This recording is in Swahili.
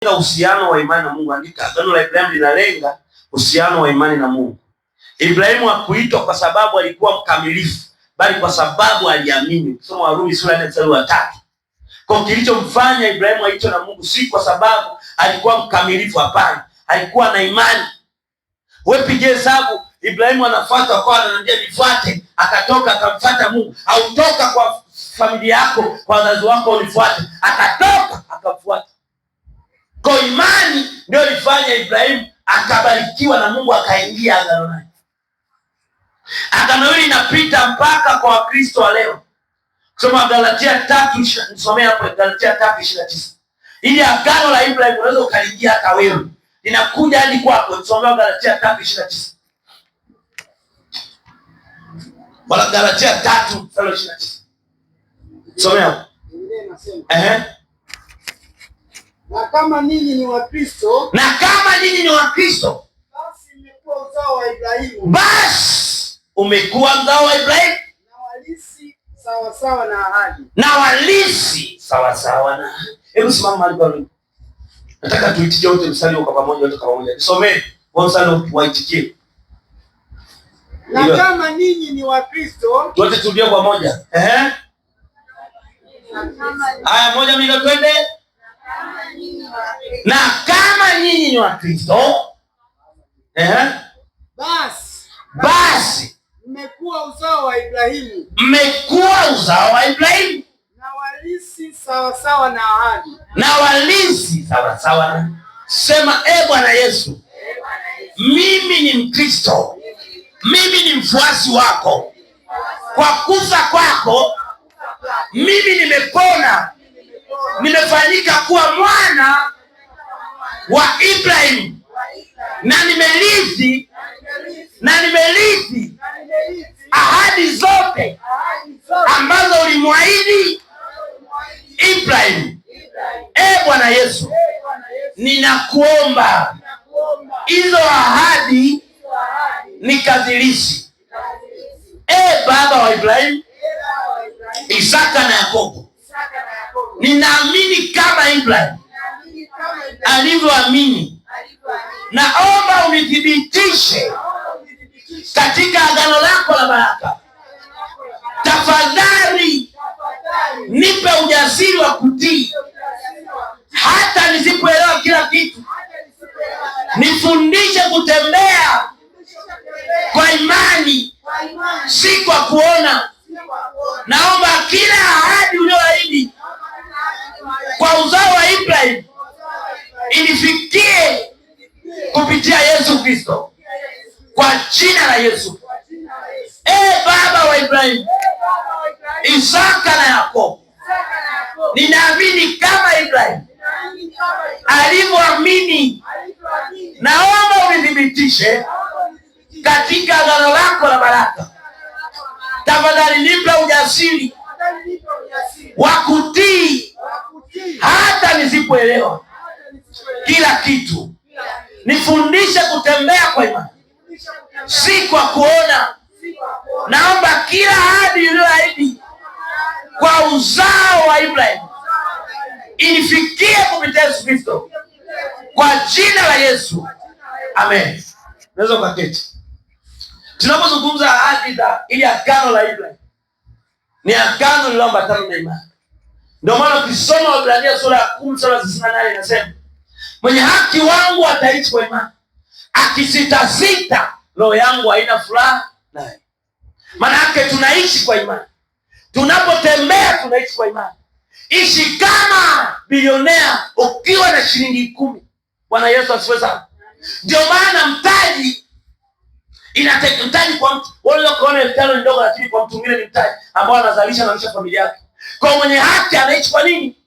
Uhusiano wa imani na Mungu. Andika, agano la Ibrahimu linalenga uhusiano wa imani na Mungu. Ibrahimu hakuitwa kwa sababu alikuwa mkamilifu, bali kwa sababu aliamini. Kusoma Warumi sura ya 4:3. Kwa kilichomfanya Ibrahimu aitwe na Mungu si kwa sababu alikuwa mkamilifu, hapana. Alikuwa na imani. Wewe pigie hesabu, Ibrahimu anafuata kwa ananiambia nifuate, akatoka akamfuata Mungu. Au toka kwa familia yako, kwa wazazi wako unifuate, akatoka akamfuata. Kwa imani ndio ilifanya Ibrahimu akabarikiwa na Mungu, akaingia agano naye. Agano hili linapita mpaka kwa Wakristo wa leo. Kusoma Galatia 3, nisomea hapo Galatia 3:29. Ili agano la Ibrahimu unaweza ukaingia hata wewe. Linakuja hadi kwako. Nisomea Galatia 3:29. Wala Galatia 3:29. Somea. Na kama ninyi ni Wakristo, basi mmekuwa uzao wa Ibrahimu. Basi umekuwa mzao wa Ibrahimu na walisi sawasawa na ahadi. Hebu simama mahali pale. Nataka tuitikie wote mstari kwa pamoja, wote kwa pamoja. Nisomee kwa mstari waitikie. Na kama ninyi ni Wakristo, wote turudie kwa pamoja. Haya, moja mbili twende. Na kama nyinyi ni Wakristo, basi mmekuwa uzao wa Ibrahimu. Na walisi sawasawa na ahadi. Sema, Bwana Yesu, mimi ni Mkristo. Mimi ni mfuasi wako. Kwa kufa kwako mimi nimepona. Nimefanyika kuwa mwana wa Ibrahimu na nimerithi ahadi zote ambazo ulimwahidi Ibrahimu. Bwana Yesu, ninakuomba hizo ahadi nikadhirishi. Baba wa Ibrahimu, Isaka na Yakobo, ninaamini kama Ibrahimu alivyoamini. Naomba unithibitishe katika agano lako la baraka. Tafadhali nipe ujasiri wa kutii hata nisipoelewa kila kitu. Nifundishe kutembea kwa imani, si kwa kuona. Naomba kila ahadi uliyoahidi kwa uzao wa Ibrahimu inifikie kupitia Yesu Kristo, kwa jina la Yesu. Baba wa Ibrahimu, Isaka na Yakobo, ninaamini kama Ibrahimu alivyoamini. Naomba unithibitishe katika agano lako la baraka. Tafadhali nipe ujasiri wa kutii hata nisipoelewa kila kitu. Nifundishe kutembea kwa imani, si kwa kuona. Naomba kila ahadi iliyoahidi kwa uzao wa Ibrahimu inifikie kupitia Yesu Kristo, kwa jina la Yesu. Amen. Naweza kuketi. Tunapozungumza ahadi za ili agano la Ibrahimu, ni agano lililoambatana na imani. Ndio maana ukisoma Waebrania sura ya 10:38 inasema, mwenye haki wangu ataishi kwa imani, akisitasita roho yangu haina furaha naye. Maana yake tunaishi kwa imani. Tunapotembea tunaishi kwa imani. Ishi kama bilionea ukiwa na shilingi 10. Bwana Yesu asifiwe sana. Ndio maana mtaji mtaji kwa mtu wale kuona 5,000 ni ndogo, lakini kwa mtu mwingine ni mtaji ambao anazalisha na familia yake. Kwa mwenye haki anaishi kwa nini?